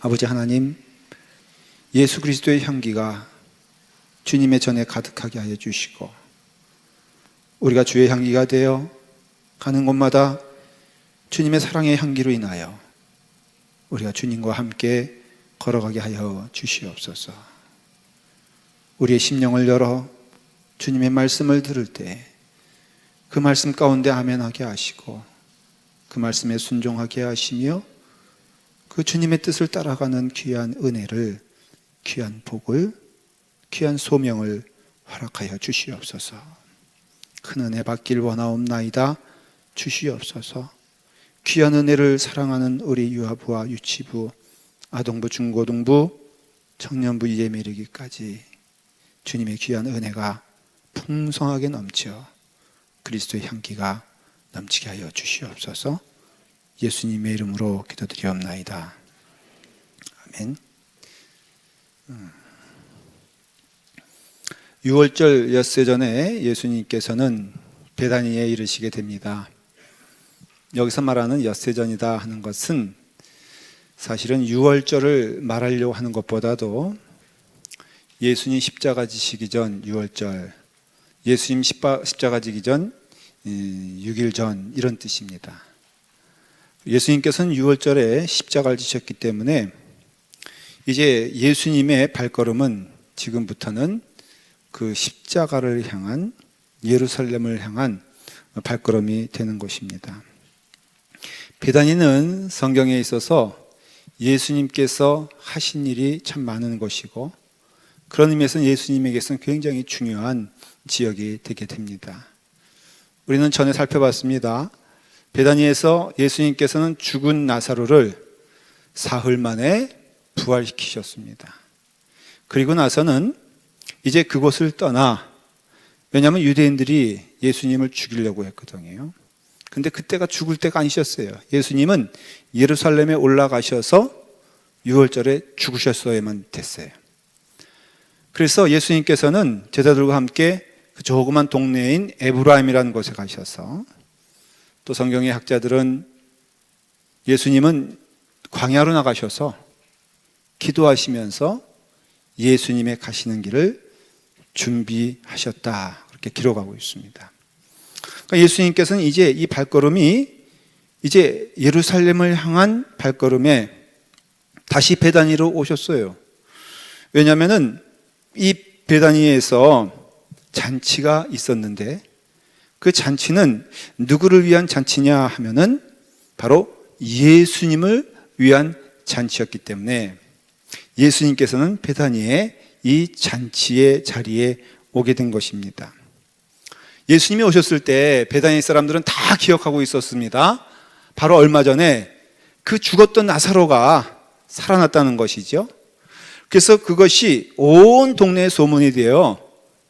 아버지 하나님, 예수 그리스도의 향기가 주님의 전에 가득하게 하여 주시고, 우리가 주의 향기가 되어 가는 곳마다 주님의 사랑의 향기로 인하여 우리가 주님과 함께 걸어가게 하여 주시옵소서. 우리의 심령을 열어 주님의 말씀을 들을 때 그 말씀 가운데 아멘하게 하시고, 그 말씀에 순종하게 하시며, 그 주님의 뜻을 따라가는 귀한 은혜를, 귀한 복을, 귀한 소명을 허락하여 주시옵소서. 큰 은혜 받길 원하옵나이다. 주시옵소서. 귀한 은혜를 사랑하는 우리 유아부와 유치부, 아동부, 중고등부, 청년부 예매 이르기까지 주님의 귀한 은혜가 풍성하게 넘쳐 그리스도의 향기가 넘치게 하여 주시옵소서. 예수님의 이름으로 기도드리옵나이다. 아멘. 6월절 엿새 전에 예수님께서는 베다니에 이르시게 됩니다. 여기서 말하는 엿새전이다 하는 것은 사실은 6월절을 말하려고 하는 것보다도 예수님 십자가 지시기 전 6월절, 예수님 십자가 지기 전 6일 전, 이런 뜻입니다. 예수님께서는 6월절에 십자가를 지셨기 때문에 이제 예수님의 발걸음은 지금부터는 그 십자가를 향한, 예루살렘을 향한 발걸음이 되는 것입니다. 베다니는 성경에 있어서 예수님께서 하신 일이 참 많은 것이고, 그런 의미에서는 예수님에게서는 굉장히 중요한 지역이 되게 됩니다. 우리는 전에 살펴봤습니다. 베다니에서 예수님께서는 죽은 나사로를 사흘 만에 부활시키셨습니다. 그리고 나서는 이제 그곳을 떠나, 왜냐하면 유대인들이 예수님을 죽이려고 했거든요. 근데 그때가 죽을 때가 아니셨어요. 예수님은 예루살렘에 올라가셔서 6월절에 죽으셨어야만 됐어요. 그래서 예수님께서는 제자들과 함께 그 조그만 동네인 에브라임이라는 곳에 가셔서, 또 성경의 학자들은 예수님은 광야로 나가셔서 기도하시면서 예수님의 가시는 길을 준비하셨다, 그렇게 기록하고 있습니다. 그러니까 예수님께서는 이제 이 발걸음이 이제 예루살렘을 향한 발걸음에 다시 베다니로 오셨어요. 왜냐하면은 이 베다니에서 잔치가 있었는데, 그 잔치는 누구를 위한 잔치냐 하면은 바로 예수님을 위한 잔치였기 때문에 예수님께서는 베다니에 이 잔치의 자리에 오게 된 것입니다. 예수님이 오셨을 때 베다니 사람들은 다 기억하고 있었습니다. 바로 얼마 전에 그 죽었던 나사로가 살아났다는 것이죠. 그래서 그것이 온 동네에 소문이 되어,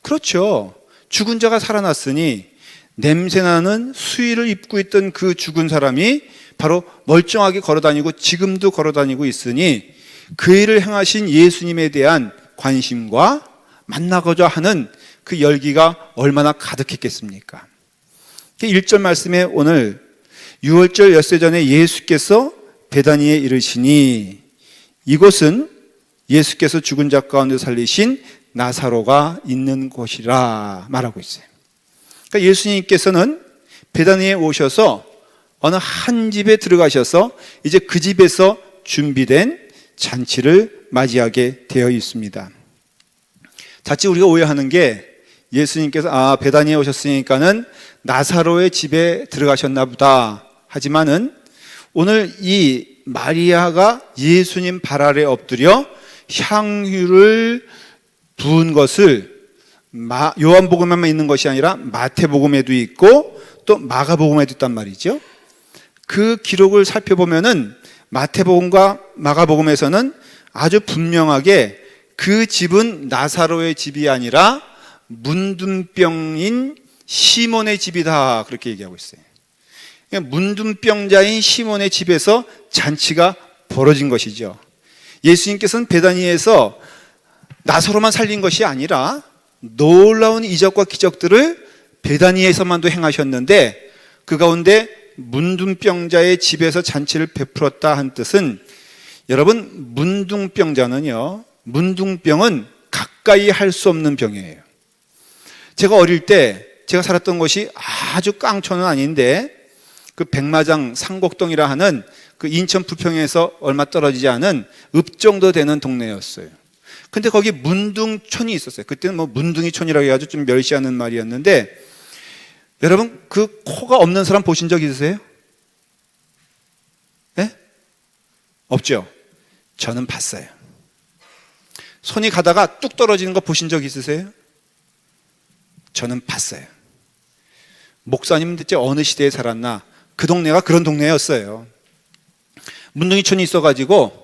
그렇죠, 죽은 자가 살아났으니 냄새나는 수의를 입고 있던 그 죽은 사람이 바로 멀쩡하게 걸어다니고 지금도 걸어다니고 있으니 그 일을 행하신 예수님에 대한 관심과 만나고자 하는 그 열기가 얼마나 가득했겠습니까? 1절 말씀에 오늘 6월절 엿새 전에 예수께서 베다니에 이르시니, 이곳은 예수께서 죽은 자 가운데 살리신 나사로가 있는 곳이라 말하고 있어요. 그러니까 예수님께서는 베다니에 오셔서 어느 한 집에 들어가셔서 이제 그 집에서 준비된 잔치를 맞이하게 되어 있습니다. 자칫 우리가 오해하는 게, 예수님께서 베다니에 오셨으니까는 나사로의 집에 들어가셨나 보다 하지만은, 오늘 이 마리아가 예수님 발 아래 엎드려 향유를 부은 것을 요한복음에만 있는 것이 아니라 마태복음에도 있고 또 마가복음에도 있단 말이죠. 그 기록을 살펴보면은 마태복음과 마가복음에서는 아주 분명하게 그 집은 나사로의 집이 아니라 문둥병인 시몬의 집이다, 그렇게 얘기하고 있어요. 문둥병자인 시몬의 집에서 잔치가 벌어진 것이죠. 예수님께서는 베다니에서 나사로만 살린 것이 아니라 놀라운 이적과 기적들을 베다니에서만도 행하셨는데, 그 가운데 문둥병자의 집에서 잔치를 베풀었다 한 뜻은 여러분, 문둥병은 가까이 할 수 없는 병이에요. 제가 어릴 때 제가 살았던 곳이 아주 깡촌은 아닌데 그 백마장 상곡동이라 하는 그 인천 부평에서 얼마 떨어지지 않은 읍 정도 되는 동네였어요. 근데 거기 문둥촌이 있었어요. 그때는 뭐 문둥이촌이라고 해가지고 좀 멸시하는 말이었는데, 여러분 그 코가 없는 사람 보신 적 있으세요? 네? 없죠? 저는 봤어요. 손이 가다가 뚝 떨어지는 거 보신 적 있으세요? 저는 봤어요. 목사님은 대체 어느 시대에 살았나? 그 동네가 그런 동네였어요. 문둥이촌이 있어가지고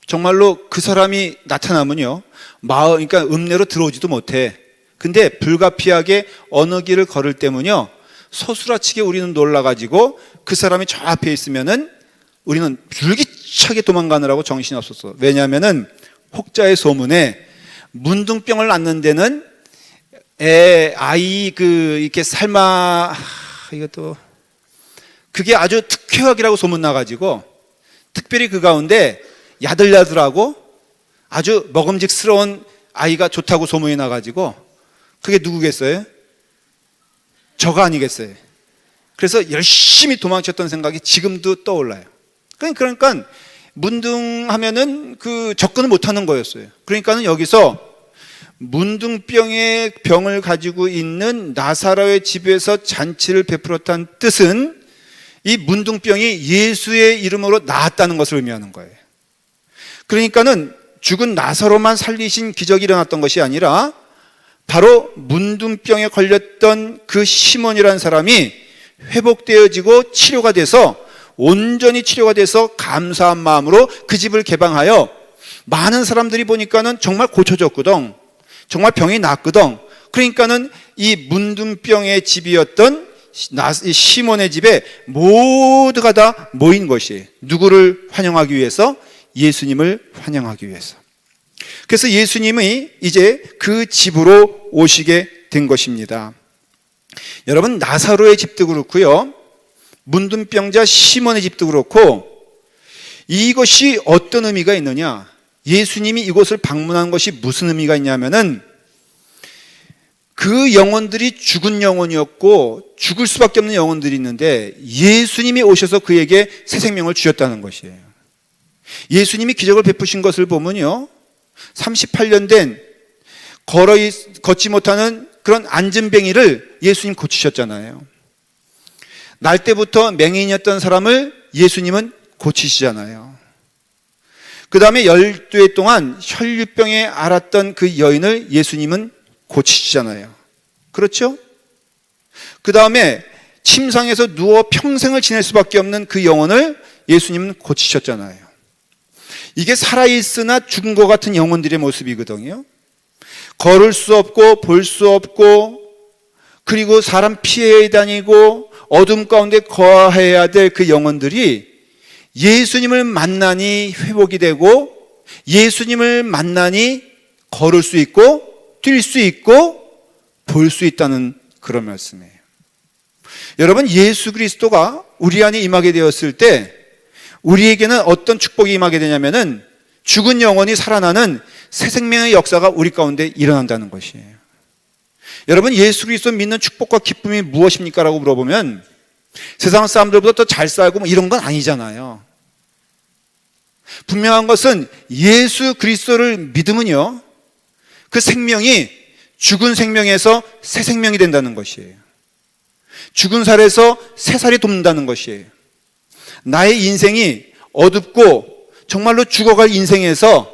정말로 그 사람이 나타나면요, 그러니까 읍내로 들어오지도 못해. 근데 불가피하게 어느 길을 걸을 때면요, 소스라치게 우리는 놀라가지고 그 사람이 저 앞에 있으면은 우리는 줄기차게 도망가느라고 정신이 없었어. 왜냐하면은 혹자의 소문에 문둥병을 앓는 데는 아이 이렇게 이것도 그게 아주 특효약이라고 소문나가지고, 특별히 그 가운데 야들야들하고 아주 먹음직스러운 아이가 좋다고 소문이 나가지고, 그게 누구겠어요? 저가 아니겠어요? 그래서 열심히 도망쳤던 생각이 지금도 떠올라요. 그러니까 문둥하면은 그 접근을 못하는 거였어요. 그러니까는 여기서 문둥병의 병을 가지고 있는 나사로의 집에서 잔치를 베풀었다는 뜻은 이 문둥병이 예수의 이름으로 나았다는 것을 의미하는 거예요. 그러니까는 죽은 나사로만 살리신 기적이 일어났던 것이 아니라 바로 문둥병에 걸렸던 그 시몬이라는 사람이 회복되어지고 치료가 돼서, 온전히 치료가 돼서 감사한 마음으로 그 집을 개방하여 많은 사람들이 보니까는 정말 고쳐졌거든. 정말 병이 낫거든. 그러니까는 이 문둥병의 집이었던 시몬의 집에 모두가 다 모인 것이, 누구를 환영하기 위해서? 예수님을 환영하기 위해서. 그래서 예수님이 이제 그 집으로 오시게 된 것입니다. 여러분, 나사로의 집도 그렇고요, 문둥병자 시몬의 집도 그렇고, 이것이 어떤 의미가 있느냐? 예수님이 이곳을 방문한 것이 무슨 의미가 있냐면은, 그 영혼들이 죽은 영혼이었고 죽을 수밖에 없는 영혼들이 있는데 예수님이 오셔서 그에게 새 생명을 주셨다는 것이에요. 예수님이 기적을 베푸신 것을 보면요, 38년 된 걷지 못하는 그런 앉은뱅이를 예수님 고치셨잖아요. 날 때부터 맹인이었던 사람을 예수님은 고치시잖아요. 그 다음에 12해 동안 혈류병에 앓았던 그 여인을 예수님은 고치시잖아요. 그렇죠? 그 다음에 침상에서 누워 평생을 지낼 수밖에 없는 그 영혼을 예수님은 고치셨잖아요. 이게 살아있으나 죽은 것 같은 영혼들의 모습이거든요. 걸을 수 없고 볼 수 없고, 그리고 사람 피해 다니고 어둠 가운데 거해야 될 그 영혼들이 예수님을 만나니 회복이 되고, 예수님을 만나니 걸을 수 있고 뛸 수 있고 볼 수 있다는 그런 말씀이에요. 여러분, 예수 그리스도가 우리 안에 임하게 되었을 때 우리에게는 어떤 축복이 임하게 되냐면은 죽은 영혼이 살아나는 새 생명의 역사가 우리 가운데 일어난다는 것이에요. 여러분, 예수 그리스도 믿는 축복과 기쁨이 무엇입니까? 라고 물어보면 세상 사람들보다 더 잘 살고 뭐 이런 건 아니잖아요. 분명한 것은 예수 그리스도를 믿으면요, 그 생명이 죽은 생명에서 새 생명이 된다는 것이에요. 죽은 살에서 새 살이 돕는다는 것이에요. 나의 인생이 어둡고 정말로 죽어갈 인생에서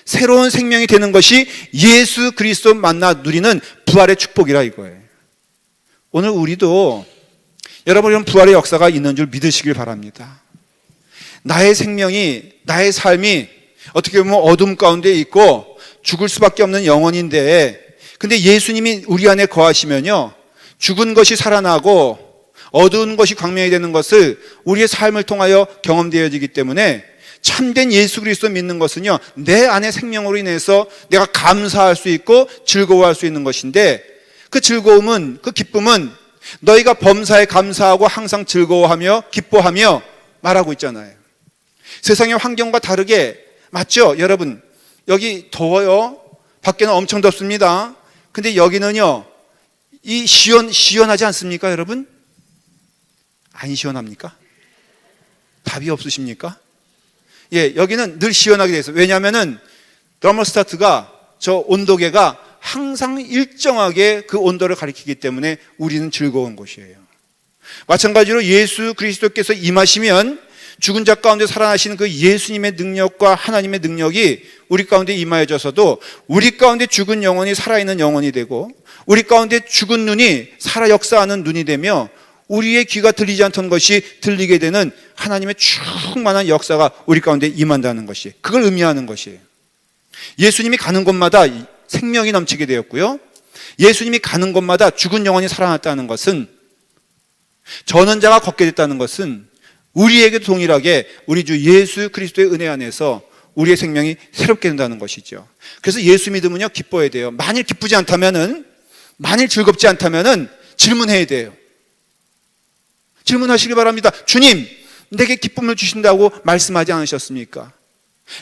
새로운 생명이 되는 것이 예수 그리스도 만나 누리는 부활의 축복이라 이거예요. 오늘 우리도 여러분, 이런 부활의 역사가 있는 줄 믿으시길 바랍니다. 나의 생명이, 나의 삶이 어떻게 보면 어둠 가운데 있고 죽을 수밖에 없는 영혼인데, 근데 예수님이 우리 안에 거하시면요, 죽은 것이 살아나고 어두운 것이 광명이 되는 것을 우리의 삶을 통하여 경험되어지기 때문에 참된 예수 그리스도 믿는 것은요, 내 안의 생명으로 인해서 내가 감사할 수 있고 즐거워할 수 있는 것인데, 그 즐거움은, 그 기쁨은 너희가 범사에 감사하고 항상 즐거워하며 기뻐하며 말하고 있잖아요. 세상의 환경과 다르게, 맞죠? 여러분, 여기 더워요. 밖에는 엄청 덥습니다. 근데 여기는요, 시원하지 않습니까, 여러분? 안 시원합니까? 답이 없으십니까? 예, 여기는 늘 시원하게 돼 있어요. 왜냐하면은 더모스타트가, 저 온도계가 항상 일정하게 그 온도를 가리키기 때문에 우리는 즐거운 곳이에요. 마찬가지로 예수 그리스도께서 임하시면 죽은 자 가운데 살아나시는 그 예수님의 능력과 하나님의 능력이 우리 가운데 임하여져서도 우리 가운데 죽은 영혼이 살아있는 영혼이 되고, 우리 가운데 죽은 눈이 살아 역사하는 눈이 되며, 우리의 귀가 들리지 않던 것이 들리게 되는 하나님의 충만한 역사가 우리 가운데 임한다는 것이, 그걸 의미하는 것이에요. 예수님이 가는 곳마다 생명이 넘치게 되었고요, 예수님이 가는 곳마다 죽은 영혼이 살아났다는 것은, 전원자가 걷게 됐다는 것은 우리에게도 동일하게 우리 주 예수 그리스도의 은혜 안에서 우리의 생명이 새롭게 된다는 것이죠. 그래서 예수 믿으면요, 기뻐해야 돼요. 만일 기쁘지 않다면은, 만일 즐겁지 않다면은 질문해야 돼요. 질문하시기 바랍니다. 주님, 내게 기쁨을 주신다고 말씀하지 않으셨습니까?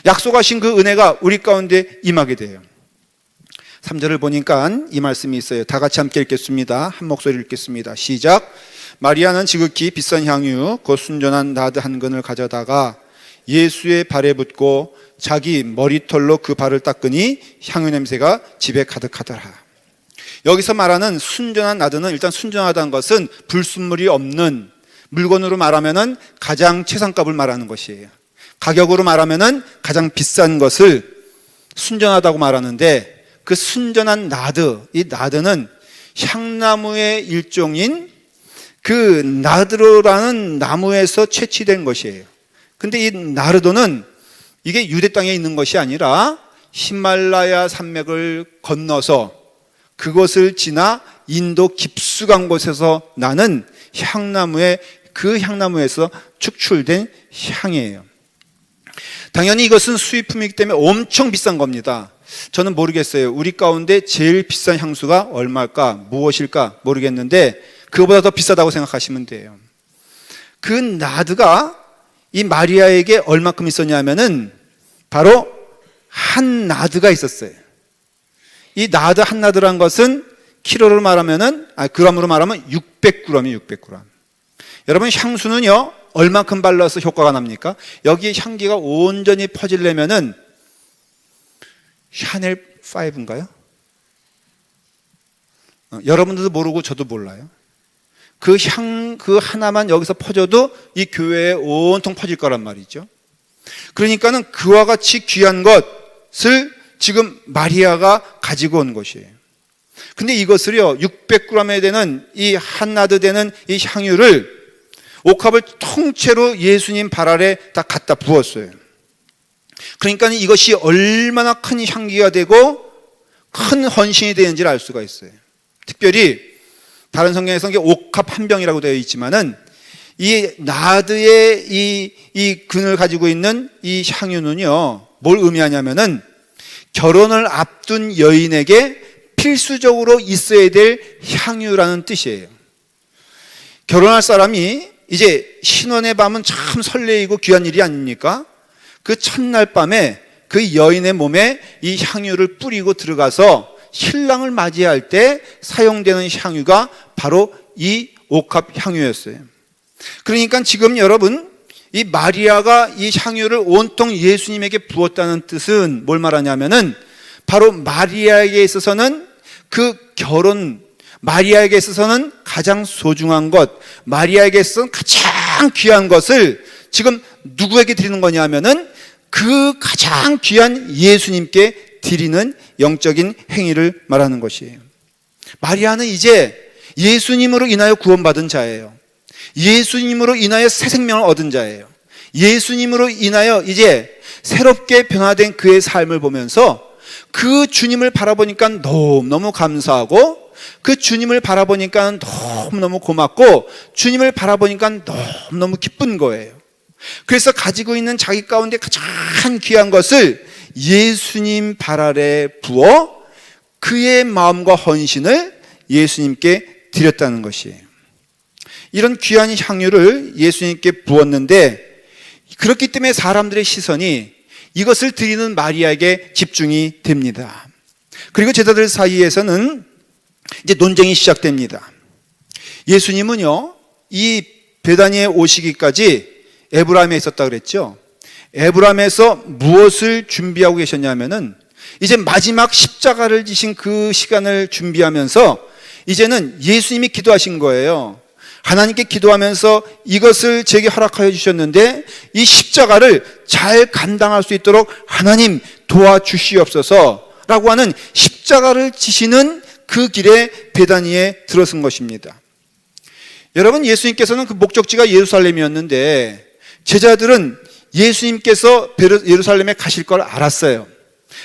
약속하신 그 은혜가 우리 가운데 임하게 돼요. 3절을 보니까 이 말씀이 있어요. 다 같이 함께 읽겠습니다. 한 목소리 읽겠습니다. 시작. 마리아는 지극히 비싼 향유 곧 순전한 나드 한 근을 가져다가 예수의 발에 붓고 자기 머리털로 그 발을 닦으니 향유 냄새가 집에 가득하더라. 여기서 말하는 순전한 나드는, 일단 순전하다는 것은 불순물이 없는, 물건으로 말하면은 가장 최상값을 말하는 것이에요. 가격으로 말하면은 가장 비싼 것을 순전하다고 말하는데, 그 순전한 나드, 이 나드는 향나무의 일종인 그 나르도라는 나무에서 채취된 것이에요. 근데 이 나르도는 이게 유대 땅에 있는 것이 아니라 히말라야 산맥을 건너서 그것을 지나 인도 깊숙한 곳에서 나는 향나무의, 그 향나무에서 축출된 향이에요. 당연히 이것은 수입품이기 때문에 엄청 비싼 겁니다. 저는 모르겠어요. 우리 가운데 제일 비싼 향수가 얼마일까, 무엇일까 모르겠는데 그거보다 더 비싸다고 생각하시면 돼요. 그 나드가 이 마리아에게 얼마큼 있었냐면은 바로 한 나드가 있었어요. 이 나드 한 나드란 것은 키로로 말하면은, 그람으로 말하면 600g이에요. 600g. 여러분, 향수는요 얼마큼 발라서 효과가 납니까? 여기에 향기가 온전히 퍼지려면은 샤넬 5인가요? 여러분들도 모르고 저도 몰라요. 그 하나만 여기서 퍼져도 이 교회에 온통 퍼질 거란 말이죠. 그러니까는 그와 같이 귀한 것을 지금 마리아가 가지고 온 것이에요. 근데 이것을요, 600g에 되는 이 한 나드 되는 이 향유를 옥합을 통째로 예수님 발 아래 다 갖다 부었어요. 그러니까 이것이 얼마나 큰 향기가 되고 큰 헌신이 되는지를 알 수가 있어요. 특별히 다른 성경에서는 옥합 한 병이라고 되어 있지만은 이 나드의 이 근을 가지고 있는 이 향유는요, 뭘 의미하냐면은 결혼을 앞둔 여인에게 필수적으로 있어야 될 향유라는 뜻이에요. 결혼할 사람이 이제 신혼의 밤은 참 설레이고 귀한 일이 아닙니까? 그 첫날 밤에 그 여인의 몸에 이 향유를 뿌리고 들어가서 신랑을 맞이할 때 사용되는 향유가 바로 이 옥합 향유였어요. 그러니까 지금 여러분, 이 마리아가 이 향유를 온통 예수님에게 부었다는 뜻은 뭘 말하냐면은 바로 마리아에게 있어서는 그 결혼, 마리아에게 있어서는 가장 소중한 것, 마리아에게 있어서는 가장 귀한 것을 지금 누구에게 드리는 거냐면은 그 가장 귀한 예수님께 드리는 영적인 행위를 말하는 것이에요. 마리아는 이제 예수님으로 인하여 구원받은 자예요. 예수님으로 인하여 새 생명을 얻은 자예요. 예수님으로 인하여 이제 새롭게 변화된 그의 삶을 보면서 그 주님을 바라보니까 너무너무 감사하고, 그 주님을 바라보니까 너무너무 고맙고, 주님을 바라보니까 너무너무 기쁜 거예요. 그래서 가지고 있는 자기 가운데 가장 귀한 것을 예수님 발 아래 부어 그의 마음과 헌신을 예수님께 드렸다는 것이에요. 이런 귀한 향유를 예수님께 부었는데 그렇기 때문에 사람들의 시선이 이것을 드리는 마리아에게 집중이 됩니다. 그리고 제자들 사이에서는 이제 논쟁이 시작됩니다. 예수님은요, 이 베다니에 오시기까지 에브라임에 있었다 그랬죠. 에브라임에서 무엇을 준비하고 계셨냐면은 이제 마지막 십자가를 지신 그 시간을 준비하면서 이제는 예수님이 기도하신 거예요. 하나님께 기도하면서 이것을 제게 허락하여 주셨는데 이 십자가를 잘 감당할 수 있도록 하나님 도와주시옵소서 라고 하는 십자가를 지시는 그 길에 베다니에 들어선 것입니다. 여러분, 예수님께서는 그 목적지가 예루살렘이었는데 제자들은 예수님께서 예루살렘에 가실 걸 알았어요.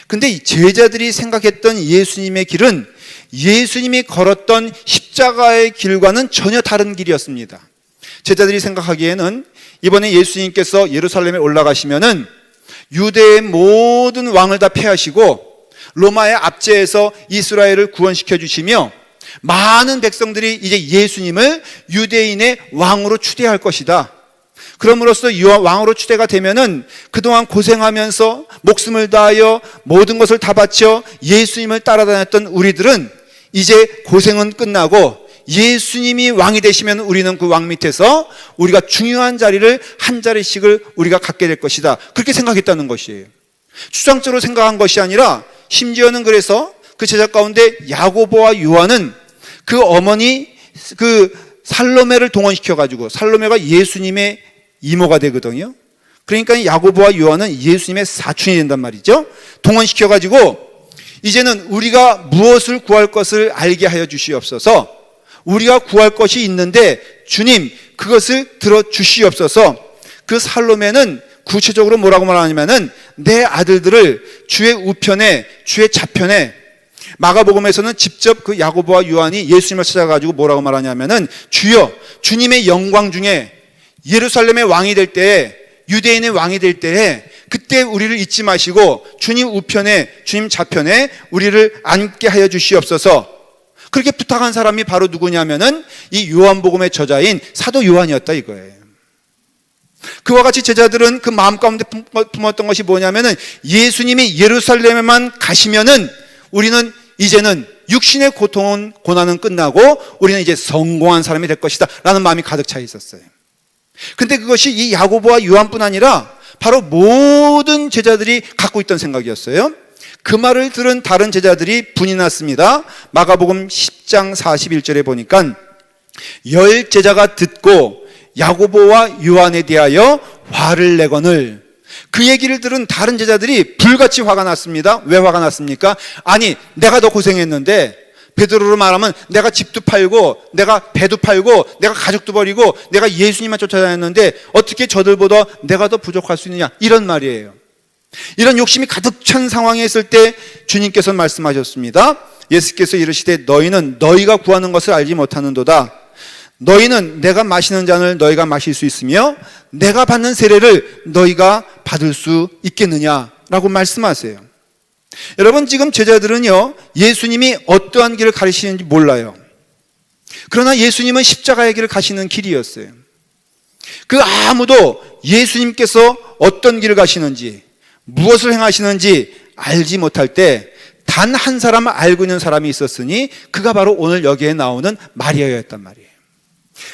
근데 제자들이 생각했던 예수님의 길은 예수님이 걸었던 십자가의 길과는 전혀 다른 길이었습니다. 제자들이 생각하기에는 이번에 예수님께서 예루살렘에 올라가시면은 유대의 모든 왕을 다 패하시고 로마의 압제에서 이스라엘을 구원시켜 주시며 많은 백성들이 이제 예수님을 유대인의 왕으로 추대할 것이다. 그럼으로써 왕으로 추대가 되면은 그동안 고생하면서 목숨을 다하여 모든 것을 다 바쳐 예수님을 따라다녔던 우리들은 이제 고생은 끝나고 예수님이 왕이 되시면 우리는 그 왕 밑에서 우리가 중요한 자리를 한 자리씩을 우리가 갖게 될 것이다. 그렇게 생각했다는 것이에요. 추상적으로 생각한 것이 아니라 심지어는 그래서 그 제자 가운데 야고보와 요한은 그 어머니 그 살로메를 동원시켜가지고, 살로메가 예수님의 이모가 되거든요. 그러니까 야고보와 요한은 예수님의 사촌이 된단 말이죠. 동원시켜가지고 이제는 우리가 무엇을 구할 것을 알게 하여 주시옵소서. 우리가 구할 것이 있는데 주님 그것을 들어주시옵소서. 그 살로메는 구체적으로 뭐라고 말하냐면은 내 아들들을 주의 우편에 주의 좌편에, 마가복음에서는 직접 그 야고보와 요한이 예수님을 찾아가지고 뭐라고 말하냐면은 주여 주님의 영광 중에 예루살렘의 왕이 될 때에, 유대인의 왕이 될 때에 그때 우리를 잊지 마시고 주님 우편에 주님 좌편에 우리를 앉게 하여 주시옵소서. 그렇게 부탁한 사람이 바로 누구냐면은 이 요한복음의 저자인 사도 요한이었다 이거예요. 그와 같이 제자들은 그 마음 가운데 품었던 것이 뭐냐면은 예수님이 예루살렘에만 가시면은 우리는 이제는 육신의 고통은 고난은 끝나고 우리는 이제 성공한 사람이 될 것이다 라는 마음이 가득 차 있었어요. 근데 그것이 이 야고보와 요한뿐 아니라 바로 모든 제자들이 갖고 있던 생각이었어요. 그 말을 들은 다른 제자들이 분이 났습니다. 마가복음 10장 41절에 보니까 10 제자가 듣고 야고보와 요한에 대하여 화를 내거늘, 그 얘기를 들은 다른 제자들이 불같이 화가 났습니다. 왜 화가 났습니까? 아니 내가 더 고생했는데, 베드로로 말하면 내가 집도 팔고 내가 배도 팔고 내가 가족도 버리고 내가 예수님만 쫓아다녔는데 어떻게 저들보다 내가 더 부족할 수 있느냐, 이런 말이에요. 이런 욕심이 가득 찬 상황에 있을 때 주님께서 말씀하셨습니다. 예수께서 이르시되 너희는 너희가 구하는 것을 알지 못하는도다. 너희는 내가 마시는 잔을 너희가 마실 수 있으며 내가 받는 세례를 너희가 받을 수 있겠느냐라고 말씀하세요. 여러분, 지금 제자들은요 예수님이 어떠한 길을 가르치는지 몰라요. 그러나 예수님은 십자가의 길을 가시는 길이었어요. 그 아무도 예수님께서 어떤 길을 가시는지 무엇을 행하시는지 알지 못할 때 단 한 사람을 알고 있는 사람이 있었으니 그가 바로 오늘 여기에 나오는 마리아였단 말이에요.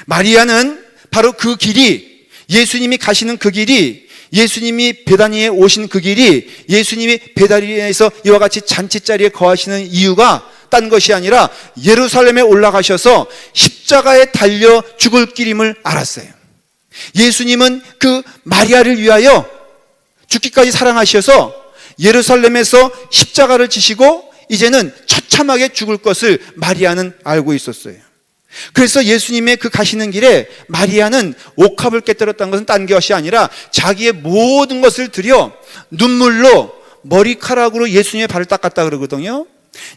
마리아는 바로 그 길이, 예수님이 가시는 그 길이, 예수님이 베다니에 오신 그 길이, 예수님이 베다니에서 이와 같이 잔치자리에 거하시는 이유가 딴 것이 아니라 예루살렘에 올라가셔서 십자가에 달려 죽을 길임을 알았어요. 예수님은 그 마리아를 위하여 죽기까지 사랑하셔서 예루살렘에서 십자가를 지시고 이제는 처참하게 죽을 것을 마리아는 알고 있었어요. 그래서 예수님의 그 가시는 길에 마리아는 옥합을 깨뜨렸다는 것은 딴 것이 아니라 자기의 모든 것을 들여 눈물로 머리카락으로 예수님의 발을 닦았다 그러거든요.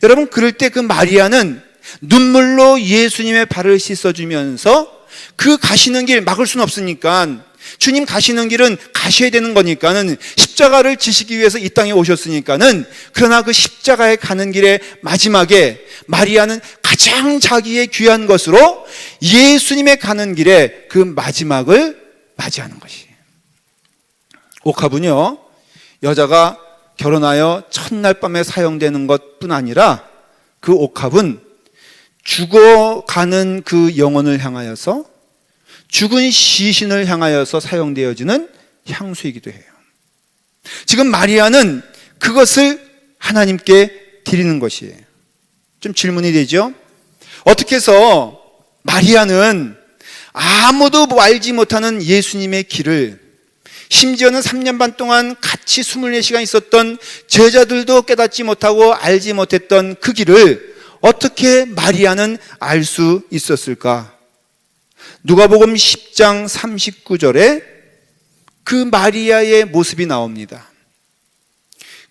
여러분, 그럴 때 그 마리아는 눈물로 예수님의 발을 씻어주면서 그 가시는 길 막을 수는 없으니까, 주님 가시는 길은 가셔야 되는 거니까는 십자가를 지시기 위해서 이 땅에 오셨으니까는, 그러나 그 십자가에 가는 길의 마지막에 마리아는 가장 자기의 귀한 것으로 예수님의 가는 길에 그 마지막을 맞이하는 것이에요. 옥합은요, 여자가 결혼하여 첫날 밤에 사용되는 것뿐 아니라 그 옥합은 죽어가는 그 영혼을 향하여서, 죽은 시신을 향하여서 사용되어지는 향수이기도 해요. 지금 마리아는 그것을 하나님께 드리는 것이에요. 좀 질문이 되죠? 어떻게 해서 마리아는 아무도 알지 못하는 예수님의 길을, 심지어는 3년 반 동안 같이 24시간 있었던 제자들도 깨닫지 못하고 알지 못했던 그 길을 어떻게 마리아는 알 수 있었을까? 누가복음 10장 39절에 그 마리아의 모습이 나옵니다.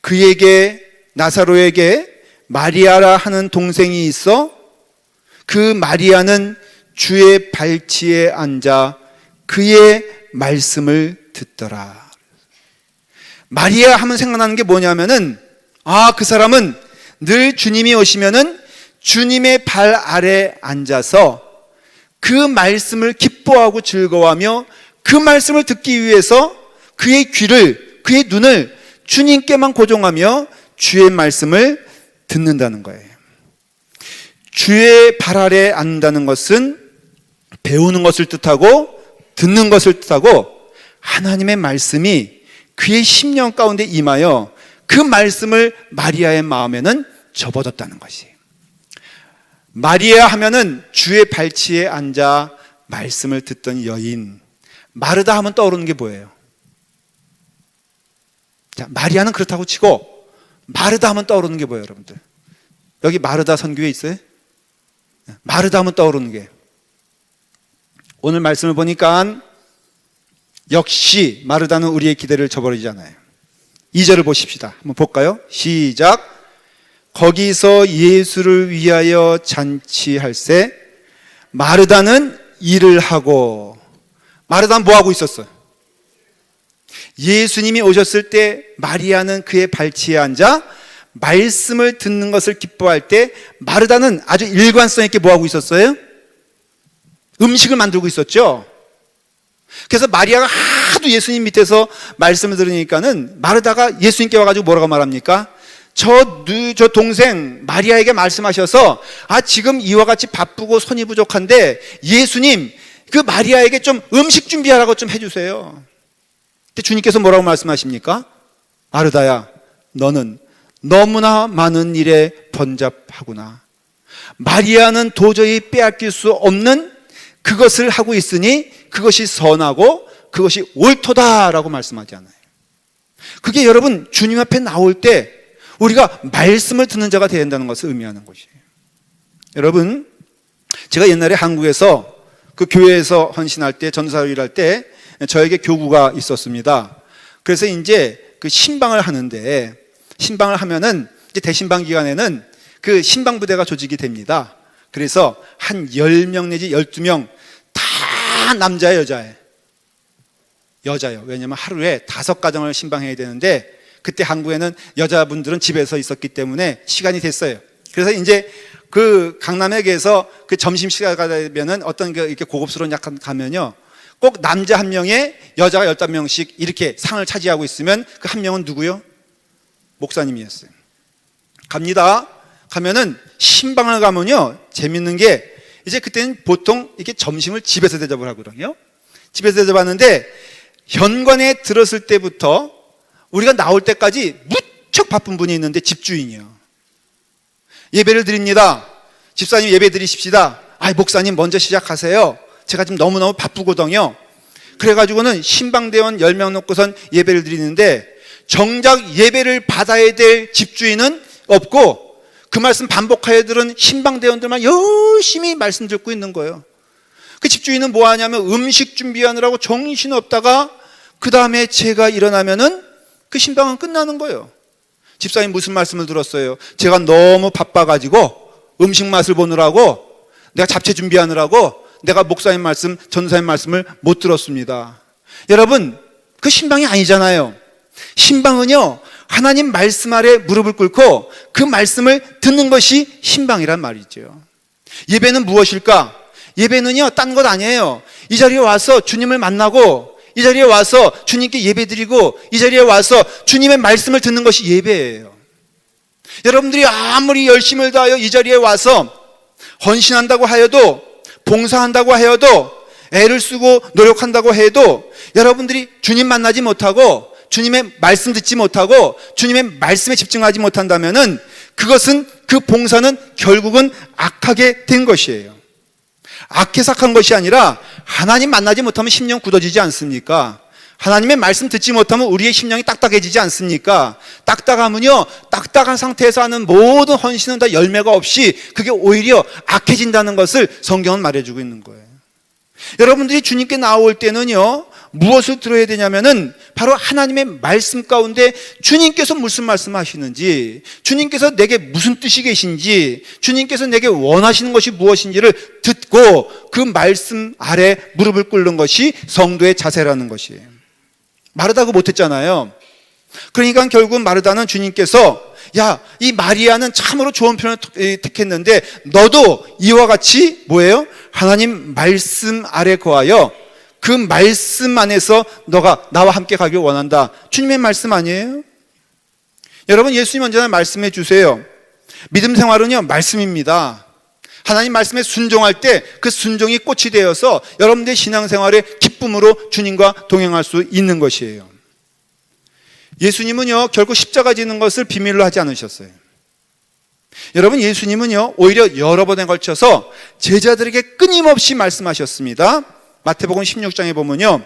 그에게, 나사로에게 마리아라 하는 동생이 있어 그 마리아는 주의 발치에 앉아 그의 말씀을 듣더라. 마리아 하면 생각나는 게 뭐냐면은, 그 사람은 늘 주님이 오시면은 주님의 발 아래 앉아서 그 말씀을 기뻐하고 즐거워하며 그 말씀을 듣기 위해서 그의 귀를, 그의 눈을 주님께만 고정하며 주의 말씀을 듣는다는 거예요. 주의 발 아래 앉는다는 것은 배우는 것을 뜻하고 듣는 것을 뜻하고, 하나님의 말씀이 그의 심령 가운데 임하여 그 말씀을 마리아의 마음에는 접어뒀다는 것이에요. 마리아 하면은 주의 발치에 앉아 말씀을 듣던 여인. 마르다 하면 떠오르는 게 뭐예요? 자, 마리아는 그렇다고 치고 마르다 하면 떠오르는 게 뭐예요, 여러분들? 여기 마르다 선교회 있어요? 마르다 하면 떠오르는 게, 오늘 말씀을 보니까 역시 마르다는 우리의 기대를 저버리잖아요. 2절을 보십시다. 한번 볼까요? 시작. 거기서 예수를 위하여 잔치할세 마르다는 일을 하고. 마르다는 뭐 하고 있었어요? 예수님이 오셨을 때 마리아는 그의 발치에 앉아 말씀을 듣는 것을 기뻐할 때, 마르다는 아주 일관성 있게 뭐 하고 있었어요? 음식을 만들고 있었죠. 그래서 마리아가 하도 예수님 밑에서 말씀을 들으니까는 마르다가 예수님께 와가지고 뭐라고 말합니까? 저 동생 마리아에게 말씀하셔서, 지금 이와 같이 바쁘고 손이 부족한데 예수님 그 마리아에게 좀 음식 준비하라고 좀 해주세요. 근데 주님께서 뭐라고 말씀하십니까? 마르다야, 너는 너무나 많은 일에 번잡하구나. 마리아는 도저히 빼앗길 수 없는 그것을 하고 있으니 그것이 선하고 그것이 옳도다라고 말씀하지 않아요. 그게 여러분, 주님 앞에 나올 때 우리가 말씀을 듣는 자가 되어야 한다는 것을 의미하는 것이에요. 여러분, 제가 옛날에 한국에서 그 교회에서 헌신할 때, 전도사로 일할 때 저에게 교구가 있었습니다. 그래서 이제 그 신방을 하는데, 신방을 하면은 이제 대신방 기간에는 그 신방부대가 조직이 됩니다. 그래서 한 10명 내지 12명 다 남자예요, 여자예요? 여자예요. 왜냐면 하루에 5가정을 신방해야 되는데, 그때 한국에는 여자분들은 집에서 있었기 때문에 시간이 됐어요. 그래서 이제 그 강남역에서 그 점심시간이 되면은 어떤 그 이렇게 고급스러운 약간 가면요, 꼭 남자 한 명에 여자가 15명씩 이렇게 상을 차지하고 있으면 그 한 명은 누구요? 목사님이었어요. 갑니다. 가면은 신방을 가면요, 재밌는 게 이제 그때는 보통 이렇게 점심을 집에서 대접을 하거든요. 집에서 대접하는데 현관에 들었을 때부터 우리가 나올 때까지 무척 바쁜 분이 있는데 집주인이요. 예배를 드립니다. 집사님 예배 드리십시다. 목사님 먼저 시작하세요. 제가 지금 너무너무 바쁘거든요. 그래가지고는 신방대원 10명 놓고선 예배를 드리는데, 정작 예배를 받아야 될 집주인은 없고 그 말씀 반복하여 들은 신방대원들만 열심히 말씀 듣고 있는 거예요. 그 집주인은 뭐 하냐면 음식 준비하느라고 정신없다가 그 다음에 제가 일어나면은 그 신방은 끝나는 거예요. 집사님 무슨 말씀을 들었어요? 제가 너무 바빠가지고 음식 맛을 보느라고, 내가 잡채 준비하느라고 내가 목사님 말씀, 전사님 말씀을 못 들었습니다. 여러분, 그 신방이 아니잖아요. 신방은요, 하나님 말씀 아래 무릎을 꿇고 그 말씀을 듣는 것이 신방이란 말이죠. 예배는 무엇일까? 예배는요, 딴 것 아니에요. 이 자리에 와서 주님을 만나고 이 자리에 와서 주님께 예배드리고 이 자리에 와서 주님의 말씀을 듣는 것이 예배예요. 여러분들이 아무리 열심을 다하여 이 자리에 와서 헌신한다고 하여도, 봉사한다고 하여도, 애를 쓰고 노력한다고 해도 여러분들이 주님 만나지 못하고 주님의 말씀 듣지 못하고 주님의 말씀에 집중하지 못한다면은 그것은, 그 봉사는 결국은 악하게 된 것이에요. 악해서 악한 것이 아니라 하나님 만나지 못하면 심령 굳어지지 않습니까? 하나님의 말씀 듣지 못하면 우리의 심령이 딱딱해지지 않습니까? 딱딱하면요, 딱딱한 상태에서 하는 모든 헌신은 다 열매가 없이 그게 오히려 악해진다는 것을 성경은 말해주고 있는 거예요. 여러분들이 주님께 나올 때는요, 무엇을 들어야 되냐면은 바로 하나님의 말씀 가운데 주님께서 무슨 말씀하시는지, 주님께서 내게 무슨 뜻이 계신지, 주님께서 내게 원하시는 것이 무엇인지를 듣고 그 말씀 아래 무릎을 꿇는 것이 성도의 자세라는 것이에요. 마르다가 못했잖아요. 그러니까 결국 마르다는 주님께서, 야, 이 마리아는 참으로 좋은 표현을 택했는데 너도 이와 같이 뭐예요? 하나님 말씀 아래 거하여 그 말씀 안에서 너가 나와 함께 가길 원한다. 주님의 말씀 아니에요? 여러분, 예수님 언제나 말씀해 주세요. 믿음 생활은요, 말씀입니다. 하나님 말씀에 순종할 때 그 순종이 꽃이 되어서 여러분들의 신앙생활의 기쁨으로 주님과 동행할 수 있는 것이에요. 예수님은요, 결국 십자가 지는 것을 비밀로 하지 않으셨어요. 여러분, 예수님은요, 오히려 여러 번에 걸쳐서 제자들에게 끊임없이 말씀하셨습니다. 마태복음 16장에 보면요,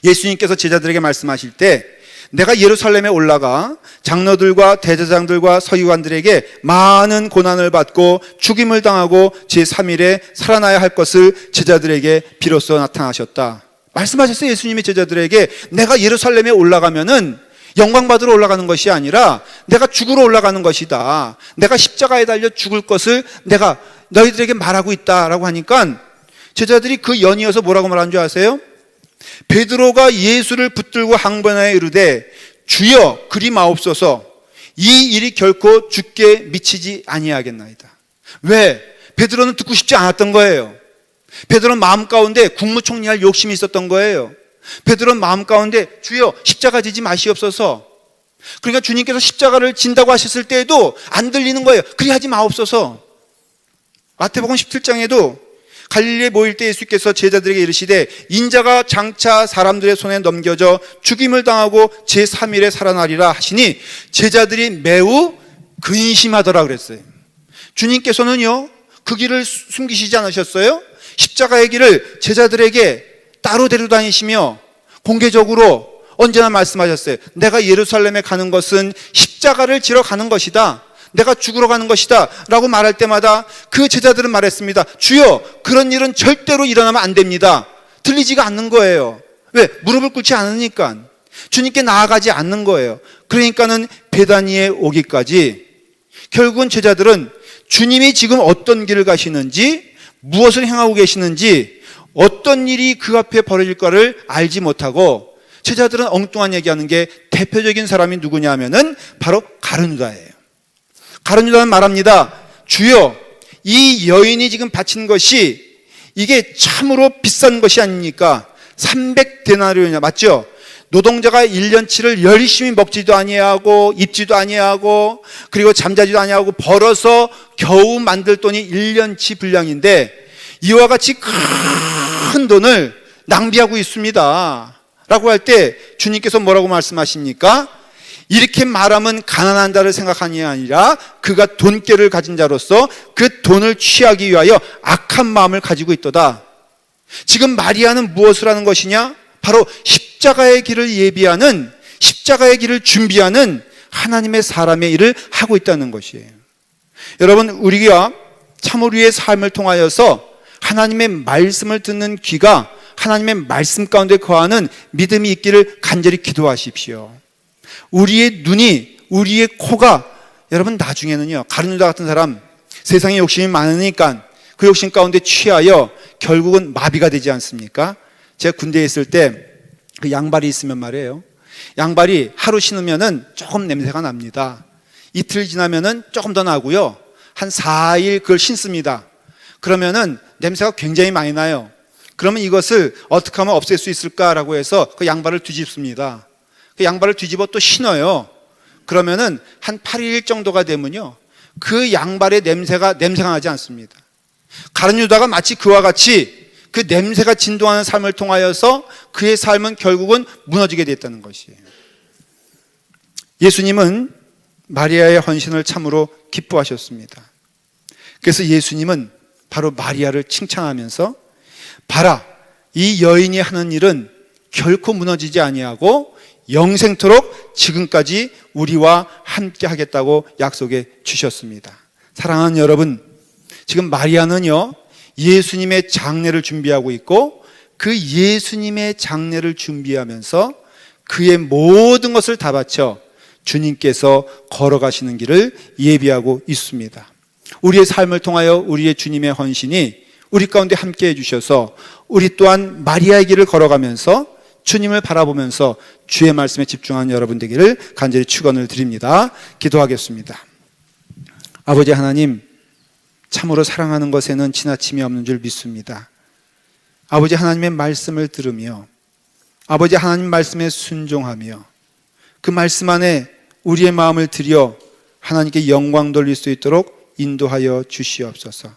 예수님께서 제자들에게 말씀하실 때 내가 예루살렘에 올라가 장로들과 대제사장들과 서기관들에게 많은 고난을 받고 죽임을 당하고 제3일에 살아나야 할 것을 제자들에게 비로소 나타나셨다. 말씀하셨어요. 예수님이 제자들에게 내가 예루살렘에 올라가면은 영광 받으러 올라가는 것이 아니라 내가 죽으러 올라가는 것이다. 내가 십자가에 달려 죽을 것을 내가 너희들에게 말하고 있다라고 하니까 제자들이 그 연이어서 뭐라고 말하는 줄 아세요? 베드로가 예수를 붙들고 항변하여 이르되 주여 그리 마옵소서, 이 일이 결코 주께 미치지 아니하겠나이다. 왜? 베드로는 듣고 싶지 않았던 거예요. 베드로는 마음 가운데 국무총리할 욕심이 있었던 거예요. 베드로는 마음 가운데 주여 십자가 지지 마시옵소서. 그러니까 주님께서 십자가를 진다고 하셨을 때에도 안 들리는 거예요. 그리 하지 마옵소서. 마태복음 17장에도 갈릴리에 모일 때 예수께서 제자들에게 이르시되 인자가 장차 사람들의 손에 넘겨져 죽임을 당하고 제3일에 살아나리라 하시니 제자들이 매우 근심하더라 그랬어요. 주님께서는요, 그 길을 숨기시지 않으셨어요? 십자가의 길을 제자들에게 따로 데려다니시며 공개적으로 언제나 말씀하셨어요. 내가 예루살렘에 가는 것은 십자가를 지러 가는 것이다. 내가 죽으러 가는 것이다 라고 말할 때마다 그 제자들은 말했습니다. 주여, 그런 일은 절대로 일어나면 안 됩니다. 들리지가 않는 거예요. 왜? 무릎을 꿇지 않으니까. 주님께 나아가지 않는 거예요. 그러니까는 베다니에 오기까지 결국은 제자들은 주님이 지금 어떤 길을 가시는지, 무엇을 행하고 계시는지, 어떤 일이 그 앞에 벌어질까를 알지 못하고 제자들은 엉뚱한 얘기하는 게, 대표적인 사람이 누구냐 하면은 바로 가룟유다예요. 가룟유다는 말합니다. 주여, 이 여인이 지금 바친 것이 이게 참으로 비싼 것이 아닙니까? 300데나리온이냐, 맞죠? 노동자가 1년치를 열심히 먹지도 아니하고 입지도 아니하고 그리고 잠자지도 아니하고 벌어서 겨우 만들 돈이 1년치 분량인데 이와 같이 큰 돈을 낭비하고 있습니다 라고 할 때 주님께서 뭐라고 말씀하십니까? 이렇게 말하면 가난한 자를 생각하니 아니라 그가 돈깨를 가진 자로서 그 돈을 취하기 위하여 악한 마음을 가지고 있도다. 지금 마리아는 무엇을 하는 것이냐? 바로 십자가의 길을 예비하는, 십자가의 길을 준비하는 하나님의 사람의 일을 하고 있다는 것이에요. 여러분, 우리가 참 우리의 삶을 통하여서 하나님의 말씀을 듣는 귀가 하나님의 말씀 가운데 거하는 믿음이 있기를 간절히 기도하십시오. 우리의 눈이, 우리의 코가, 여러분 나중에는요, 가룟유다 같은 사람, 세상에 욕심이 많으니까 그 욕심 가운데 취하여 결국은 마비가 되지 않습니까? 제가 군대에 있을 때 그 양발이 있으면 말이에요, 양발이 하루 신으면은 조금 냄새가 납니다. 이틀 지나면은 조금 더 나고요, 한 4일 그걸 신습니다. 그러면은 냄새가 굉장히 많이 나요. 그러면 이것을 어떻게 하면 없앨 수 있을까라고 해서 그 양발을 뒤집습니다. 그 양발을 뒤집어 또 신어요. 그러면은 한 8일 정도가 되면요, 그 양발의 냄새가 나지 않습니다. 가룟 유다가 마치 그와 같이 그 냄새가 진동하는 삶을 통하여서 그의 삶은 결국은 무너지게 됐다는 것이에요. 예수님은 마리아의 헌신을 참으로 기뻐하셨습니다. 그래서 예수님은 바로 마리아를 칭찬하면서 봐라, 이 여인이 하는 일은 결코 무너지지 아니하고 영생토록 지금까지 우리와 함께 하겠다고 약속해 주셨습니다. 사랑하는 여러분, 지금 마리아는요, 예수님의 장례를 준비하고 있고 그 예수님의 장례를 준비하면서 그의 모든 것을 다 바쳐 주님께서 걸어가시는 길을 예비하고 있습니다. 우리의 삶을 통하여 우리의 주님의 헌신이 우리 가운데 함께 해주셔서 우리 또한 마리아의 길을 걸어가면서 주님을 바라보면서 주의 말씀에 집중하는 여러분 되기를 간절히 축원을 드립니다. 기도하겠습니다. 아버지 하나님, 참으로 사랑하는 것에는 지나침이 없는 줄 믿습니다. 아버지 하나님의 말씀을 들으며 아버지 하나님 말씀에 순종하며 그 말씀 안에 우리의 마음을 들여 하나님께 영광 돌릴 수 있도록 인도하여 주시옵소서.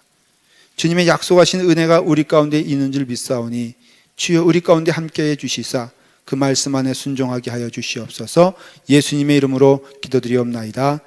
주님의 약속하신 은혜가 우리 가운데 있는 줄 믿사오니 주여 우리 가운데 함께해 주시사 그 말씀 안에 순종하게 하여 주시옵소서. 예수님의 이름으로 기도드리옵나이다.